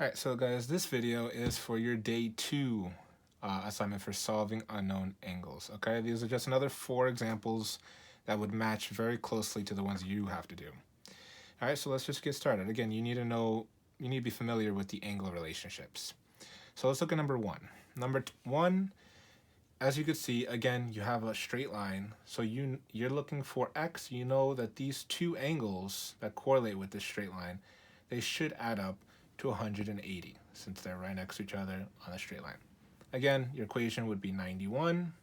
Alright, so guys, this video is for your day 2 assignment for solving unknown angles. Okay, these are just another 4 examples that would match very closely to the ones you have to do. Alright, so let's just get started. Again, you need to be familiar with the angle relationships. So let's look at number 1. Number 1, as you can see, again, you have a straight line. So you're looking for x. You know that these two angles that correlate with this straight line, they should add up to 180 since they're right next to each other on a straight line. Again, your equation would be 91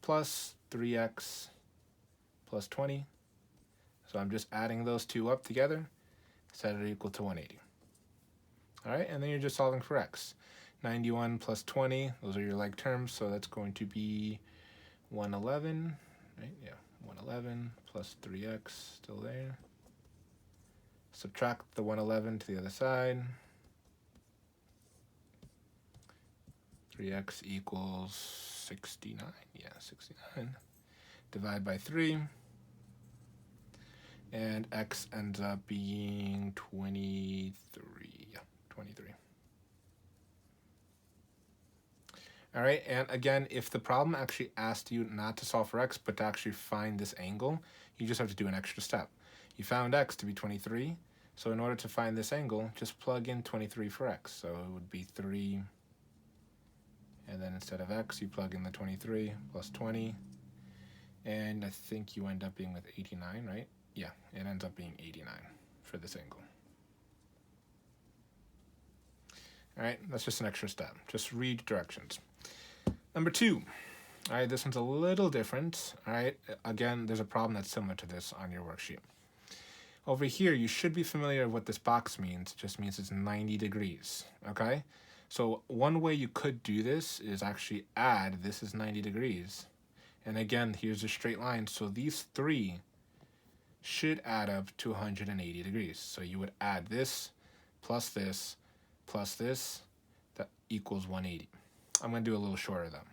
plus 3x plus 20. So I'm just adding those two up together, set it equal to 180. All right, and then you're just solving for x. 91 plus 20, those are your like terms, so that's going to be 111, right? Yeah, 111 plus 3x, still there. Subtract the 111 to the other side. 3x equals 69, yeah, 69. Divide by 3, and x ends up being 23, yeah, 23. All right, and again, if the problem actually asked you not to solve for x, but to actually find this angle, you just have to do an extra step. You found x to be 23, so in order to find this angle, just plug in 23 for x. So it would be 3, and then instead of x, you plug in the 23 plus 20, and I think you end up being with 89, right? Yeah, it ends up being 89 for this angle. All right, that's just an extra step. Just read directions. Number 2. All right, this one's a little different. All right, again, there's a problem that's similar to this on your worksheet. Over here, you should be familiar with what this box means. It just means it's 90 degrees, okay? So one way you could do this is actually add, this is 90 degrees. And again, here's a straight line. So these 3 should add up to 180 degrees. So you would add this, plus this, that equals 180. I'm going to do a little shorter though.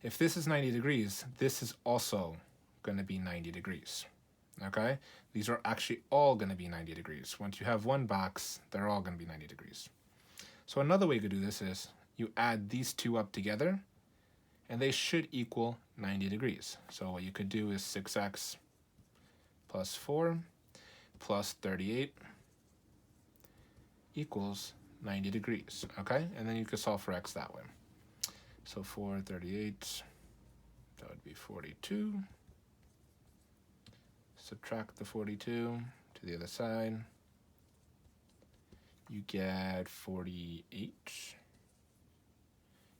If this is 90 degrees, this is also going to be 90 degrees. Okay? These are actually all going to be 90 degrees. Once you have one box, they're all going to be 90 degrees. So another way to do this is you add these two up together, and they should equal 90 degrees. So what you could do is 6x plus 4 plus 38 equals 90 degrees, okay? And then you could solve for x that way. So 4, 38, that would be 42. Subtract the 42 to the other side. You get 48.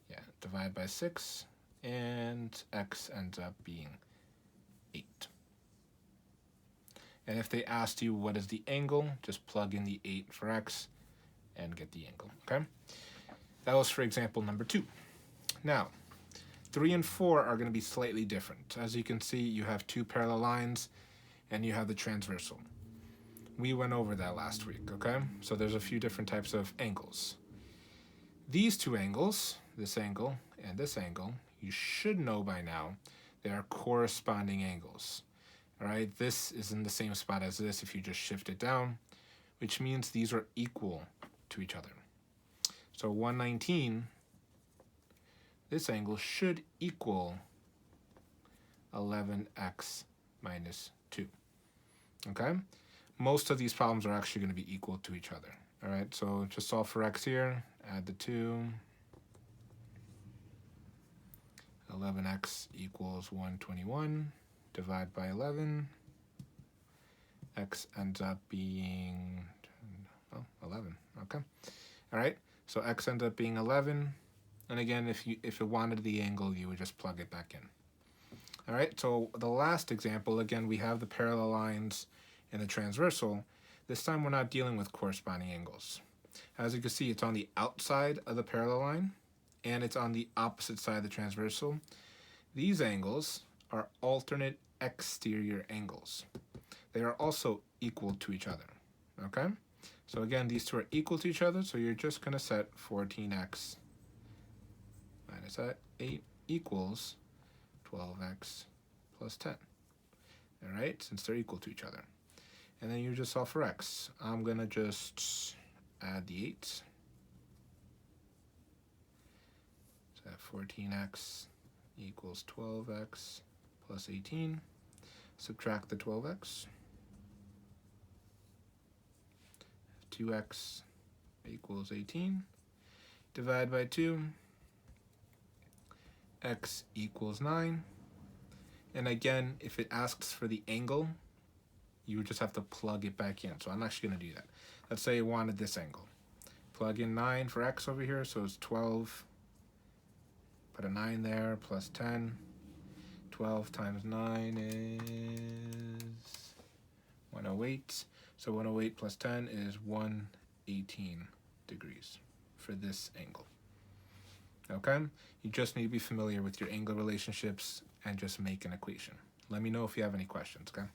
Yeah, divide by 6, and x ends up being 8. And if they asked you what is the angle, just plug in the 8 for x and get the angle, okay? That was for example number 2. Now, 3 and 4 are going to be slightly different. As you can see, you have 2 parallel lines, and you have the transversal. We went over that last week, okay? So there's a few different types of angles. These 2 angles, this angle and this angle, you should know by now, they are corresponding angles. All right, this is in the same spot as this if you just shift it down, which means these are equal to each other. So 119, this angle should equal 11x minus 2. Okay? Most of these problems are actually going to be equal to each other. All right, so just solve for x here, add the 2. 11x equals 121. Divide by 11. X ends up being 11. Okay. All right, so x ends up being 11. And again, if it wanted the angle, you would just plug it back in. All right, so the last example, again, we have the parallel lines and the transversal. This time we're not dealing with corresponding angles. As you can see, it's on the outside of the parallel line, and it's on the opposite side of the transversal. These angles are alternate exterior angles. They are also equal to each other, okay? So again, these two are equal to each other, so you're just going to set 14x minus 8 equals 12x plus 10. All right, since they're equal to each other. And then you just solve for x. I'm going to just add the 8. So 14x equals 12x plus 18. Subtract the 12x. 2x equals 18. Divide by 2. X equals 9. And again, if it asks for the angle, you would just have to plug it back in. So I'm actually going to do that. Let's say you wanted this angle. Plug in 9 for x over here, so it's 12. Put a 9 there, plus 10. 12 times 9 is 108. So 108 plus 10 is 118 degrees for this angle. Okay? You just need to be familiar with your angle relationships and just make an equation. Let me know if you have any questions, okay?